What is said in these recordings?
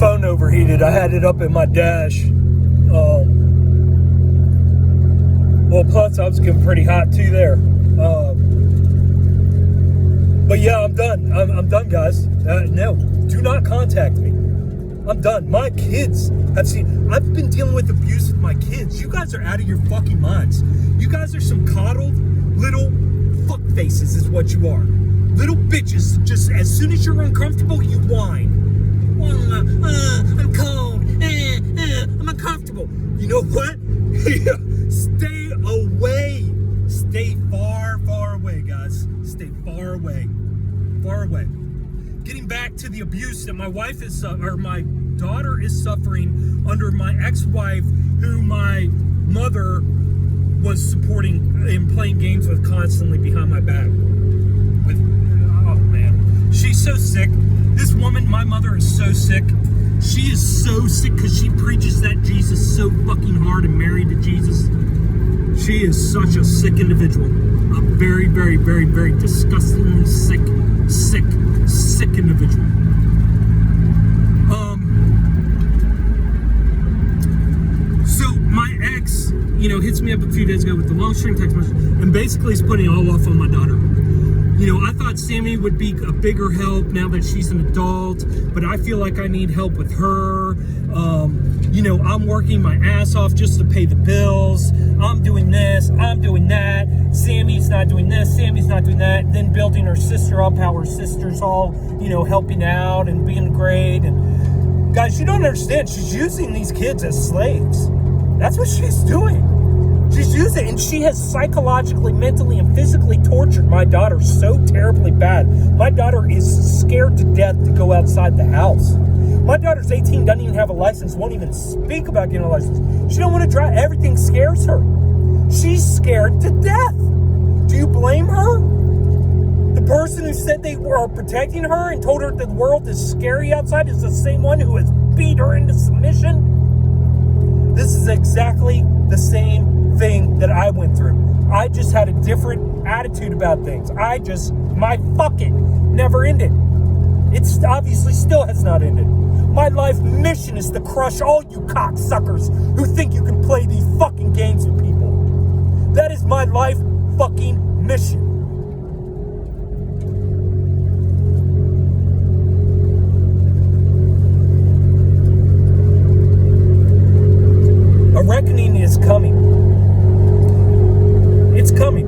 phone overheated. I had it up in my dash. Well, plus I was getting pretty hot too there. But yeah, I'm done. I'm done, guys. No, do not contact me. I'm done. My kids have seen... I've been dealing with abuse with my kids. You guys are out of your fucking minds. You guys are some coddled little fuck faces is what you are. Little bitches. Just as soon as you're uncomfortable, you whine. I'm cold. I'm uncomfortable. You know what? Stay away. Stay far, far away, guys. Stay far away. Far away. Getting back to the abuse that my wife is, or my daughter is suffering under my ex-wife, who my mother was supporting and playing games with constantly behind my back. Oh man, she's so sick. This woman, my mother, is so sick. She is so sick because she preaches that Jesus so fucking hard and married to Jesus. She is such a sick individual. A very, very, very, very disgustingly sick individual. So my ex, hits me up a few days ago with the long string text message and basically is putting it all off on my daughter. I thought Sammy would be a bigger help now that she's an adult, but I feel like I need help with her. I'm working my ass off just to pay the bills. I'm doing this, I'm doing that. Sammy's not doing this, Sammy's not doing that. Then building her sister up, how her sister's all, helping out and being great. And guys, you don't understand. She's using these kids as slaves. That's what she's doing. She's using it, and she has psychologically, mentally, and physically tortured my daughter so terribly bad. My daughter is scared to death to go outside the house. My daughter's 18, doesn't even have a license, won't even speak about getting a license. She don't want to drive. Everything scares her. She's scared to death. Do you blame her? The person who said they were protecting her and told her the world is scary outside is the same one who has beat her into submission. This is exactly the same thing that I went through. I just had a different attitude about things. My fucking never ended. It's obviously still has not ended. My life mission is to crush all you cocksuckers who think you can play these fucking games with people. That is my life fucking mission. A reckoning is coming. It's coming.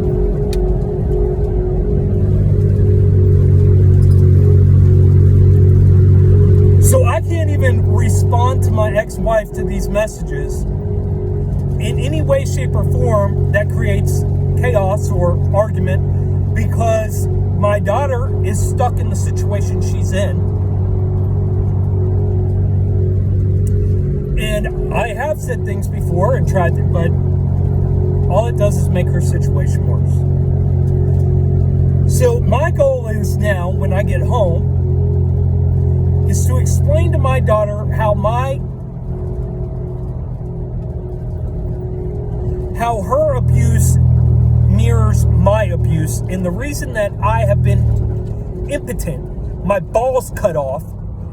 So I can't even respond to my ex-wife to these messages in any way, shape, or form that creates chaos or argument because my daughter is stuck in the situation she's in. And I have said things before and tried to, but all it does is make her situation worse. So my goal is now, when I get home, is to explain to my daughter how her abuse mirrors my abuse, and the reason that I have been impotent, my balls cut off,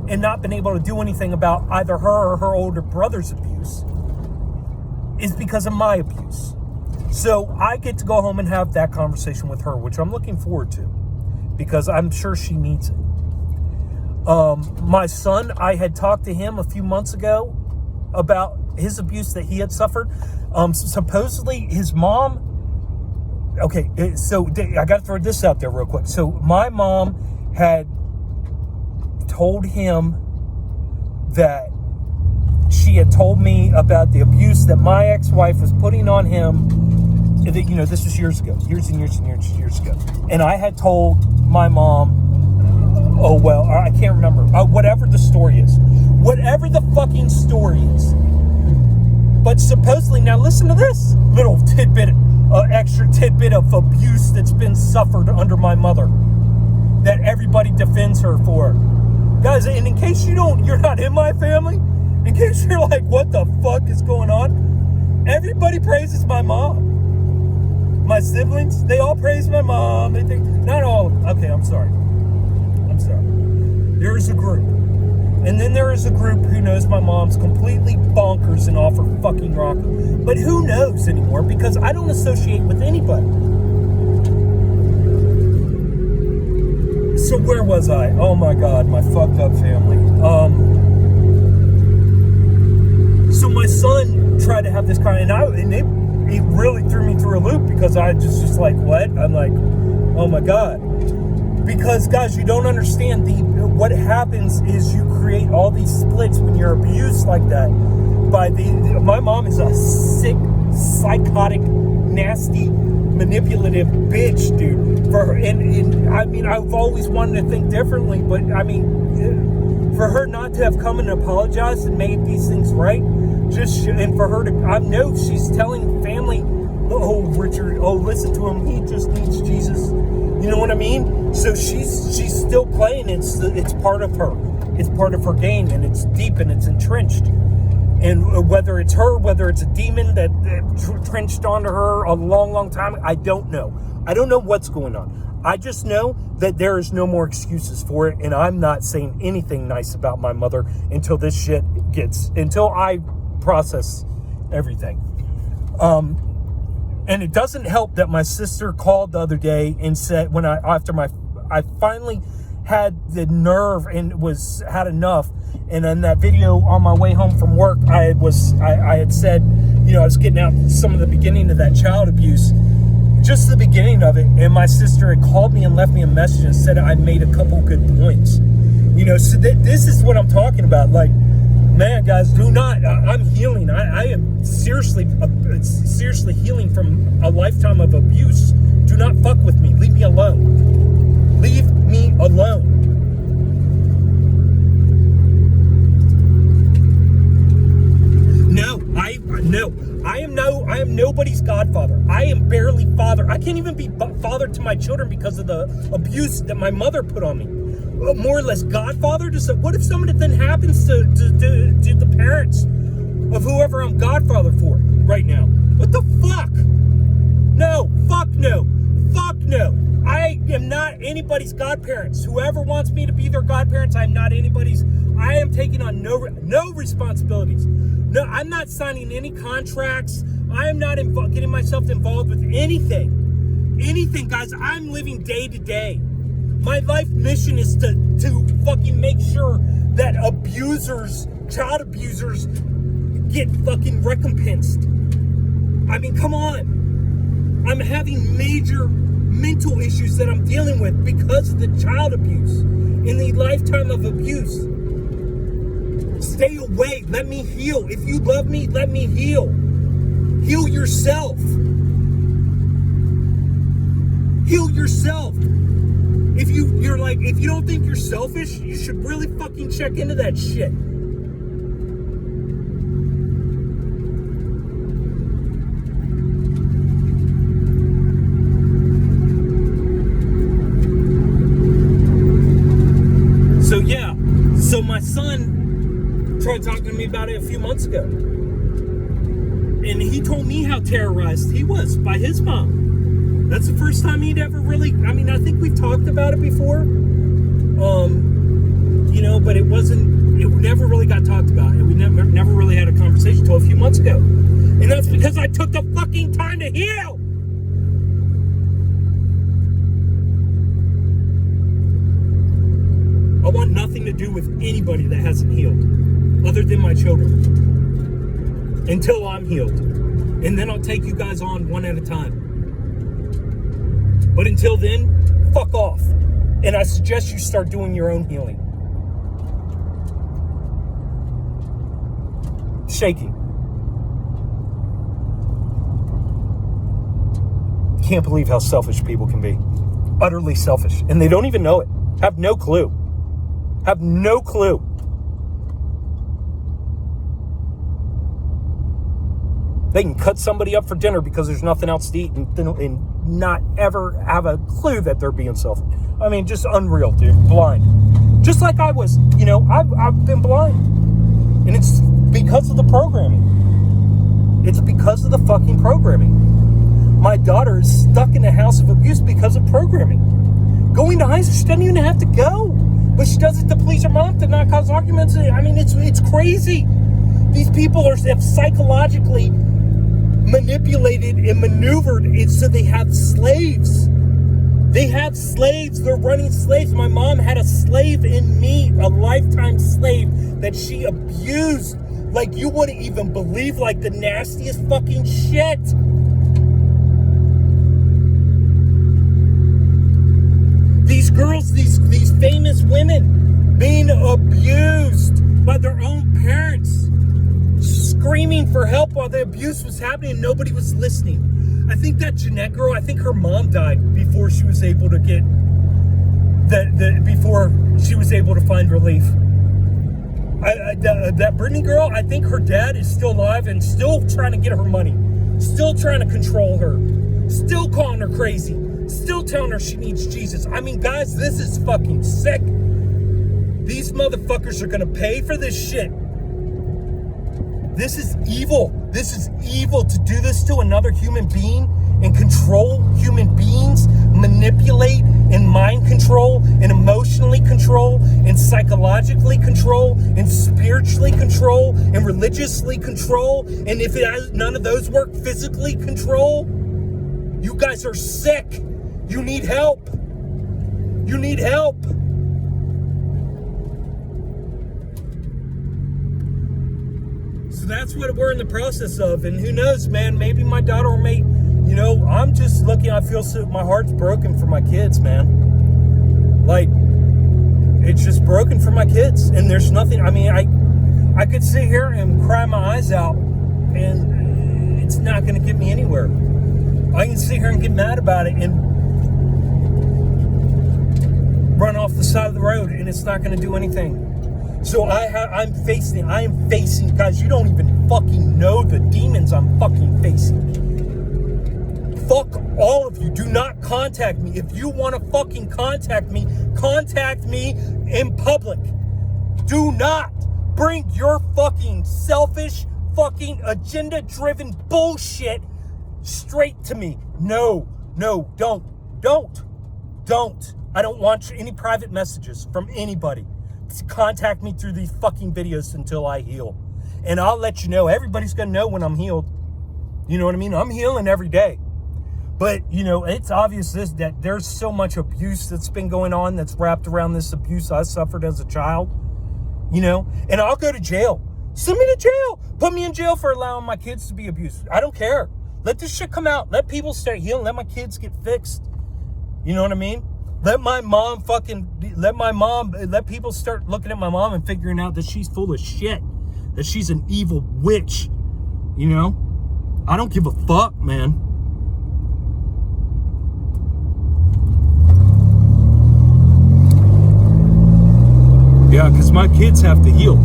and not been able to do anything about either her or her older brother's abuse is because of my abuse. So I get to go home and have that conversation with her, which I'm looking forward to because I'm sure she needs it. My son, I had talked to him a few months ago about his abuse that he had suffered. Supposedly his mom, okay, so I got to throw this out there real quick. So my mom had told him that she had told me about the abuse that my ex-wife was putting on him. This was years ago, years ago. And I had told my mom, I can't remember. Whatever the story is. Whatever the fucking story is. But supposedly, now listen to this little extra tidbit of abuse that's been suffered under my mother. That everybody defends her for. Guys, and in case you're not in my family, in case you're like, what the fuck is going on? Everybody praises my mom. My siblings, they all praise my mom. They think, not all of them. Okay, I'm sorry. There is a group. And then there is a group who knows my mom's completely bonkers and off her fucking rocker. But who knows anymore, because I don't associate with anybody. So where was I? Oh my God, my fucked up family. So my son tried to have this kind, and it really threw me through a loop, because I just like, what? I'm like, oh my God. Because guys, you don't understand, what happens is you create all these splits when you're abused like that by my mom is a sick, psychotic, nasty, manipulative bitch, dude. For her, and I mean, I've always wanted to think differently, but I mean, for her not to have come and apologized and made these things right, and for her to, I know she's telling family, oh, Richard, oh, listen to him, he just needs Jesus. You know what I mean? So she's still playing. It's part of her. It's part of her game, and it's deep and it's entrenched. And whether it's her, whether it's a demon that trenched onto her a long, long time, I don't know. I don't know what's going on. I just know that there is no more excuses for it, and I'm not saying anything nice about my mother until this shit until I process everything. And it doesn't help that my sister called the other day and said, I finally had the nerve and had enough. And in that video on my way home from work, I had said, you know, I was getting out some of the beginning of that child abuse, just the beginning of it. And my sister had called me and left me a message and said I made a couple good points. You know, so this is what I'm talking about. Like, man, guys, do not. I'm healing. I am seriously healing from a lifetime of abuse. Do not fuck with me. Leave me alone. Leave me alone. I am nobody's godfather. I am barely father. I can't even be father to my children because of the abuse that my mother put on me. More or less godfather. What if something then happens to the parents of whoever I'm godfather for right now? What the fuck? No, fuck no, fuck no. I am not anybody's godparents. Whoever wants me to be their godparents, I'm not anybody's. I am taking on no responsibilities. No, I'm not signing any contracts. I am not getting myself involved with anything. Anything, guys. I'm living day to day. My life mission is to fucking make sure that abusers, child abusers, get fucking recompensed. I mean, come on. I'm having major mental issues that I'm dealing with because of the child abuse in the lifetime of abuse. Stay away. Let me heal. If you love me, let me heal. Heal yourself. Heal yourself. If you don't think you're selfish, you should really fucking check into that shit. So my son tried talking to me about it a few months ago. And he told me how terrorized he was by his mom. That's the first time he'd ever really, I mean, I think we've talked about it before. You know, but it never really got talked about. And we never really had a conversation until a few months ago. And that's because I took the fucking time to heal. I want nothing to do with anybody that hasn't healed, other than my children, until I'm healed. And then I'll take you guys on one at a time. But until then, fuck off. And I suggest you start doing your own healing. Shaking. Can't believe how selfish people can be. Utterly selfish. And they don't even know it. Have no clue. Have no clue. They can cut somebody up for dinner because there's nothing else to eat and not ever have a clue that they're being selfish. I mean, just unreal, dude. Blind. Just like I was. You know, I've been blind. And it's because of the programming. It's because of the fucking programming. My daughter is stuck in a house of abuse because of programming. Going to high school, she doesn't even have to go. But she does it to please her mom, to not cause arguments. I mean, it's crazy. These people have psychologically manipulated and maneuvered it so they have slaves. They have slaves. They're running slaves. My mom had a slave in me, a lifetime slave that she abused. Like, you wouldn't even believe, like, the nastiest fucking shit. These girls, these famous women being abused by their own parents, screaming for help while the abuse was happening and nobody was listening. I think that Jeanette girl, I think her mom died before she was able to get before she was able to find relief. That Brittany girl, I think her dad is still alive and still trying to get her money, still trying to control her, still calling her crazy, still telling her she needs Jesus. I mean, guys, this is fucking sick. These motherfuckers are gonna pay for this shit. This is evil. This is evil to do this to another human being and control human beings, manipulate and mind control and emotionally control and psychologically control and spiritually control and religiously control. And if it has, none of those work, physically control. You guys are sick. You need help. You need help. So that's what we're in the process of. And who knows, man, maybe my daughter may, you know, I'm just looking, I feel so, my heart's broken for my kids, man. Like, it's just broken for my kids. And there's nothing, I mean, I could sit here and cry my eyes out and it's not going to get me anywhere. I can sit here and get mad about it and run off the side of the road and it's not going to do anything. So I am facing, guys, you don't even fucking know the demons I'm fucking facing. Fuck all of you. Do not contact me. If you want to fucking contact me in public. Do not bring your fucking selfish, fucking agenda-driven bullshit straight to me. No, don't. I don't want any private messages from anybody. Contact me through these fucking videos until I heal. And I'll let you know. Everybody's gonna know when I'm healed. You know what I mean? I'm healing every day. But, you know, it's obvious that there's so much abuse that's been going on that's wrapped around this abuse I suffered as a child. You know? And I'll go to jail. Send me to jail. Put me in jail for allowing my kids to be abused. I don't care. Let this shit come out. Let people start healing. Let my kids get fixed. You know what I mean? Let people start looking at my mom and figuring out that she's full of shit. That she's an evil witch. You know? I don't give a fuck, man. Yeah, because my kids have to heal.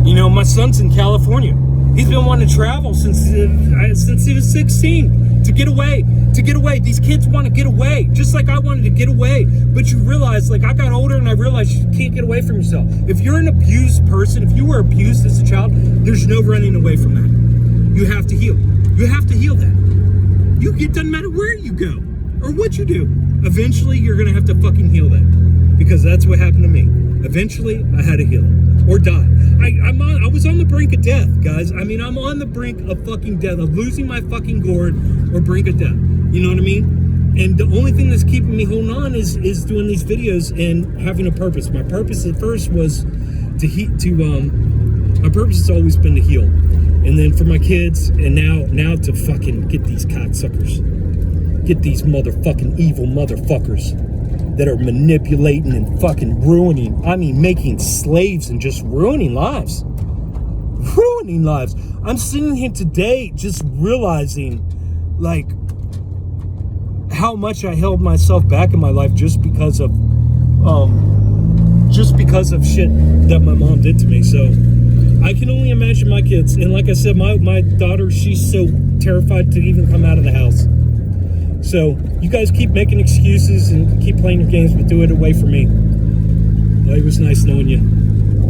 You know, my son's in California. He's been wanting to travel since he was 16 to get away. These kids want to get away, just like I wanted to get away. But you realize, like, I got older and I realized you can't get away from yourself. If you're an abused person, if you were abused as a child, there's no running away from that. You have to heal. You have to heal that. It doesn't matter where you go or what you do. Eventually, you're going to have to fucking heal that. Because that's what happened to me. Eventually, I had to heal or die. I was on the brink of death, guys. I mean, I'm on the brink of fucking death, of losing my fucking gourd or brink of death. You know what I mean? And the only thing that's keeping me holding on is doing these videos and having a purpose. My purpose at first was my purpose has always been to heal. And then for my kids, and now to fucking get these cocksuckers. Get these motherfucking evil motherfuckers that are manipulating and fucking ruining, I mean, making slaves and just ruining lives. Ruining lives. I'm sitting here today just realizing, like, how much I held myself back in my life just because of shit that my mom did to me. So I can only imagine my kids. And like I said, my daughter, she's so terrified to even come out of the house. So you guys keep making excuses and keep playing your games, but do it away from me. Well, it was nice knowing you.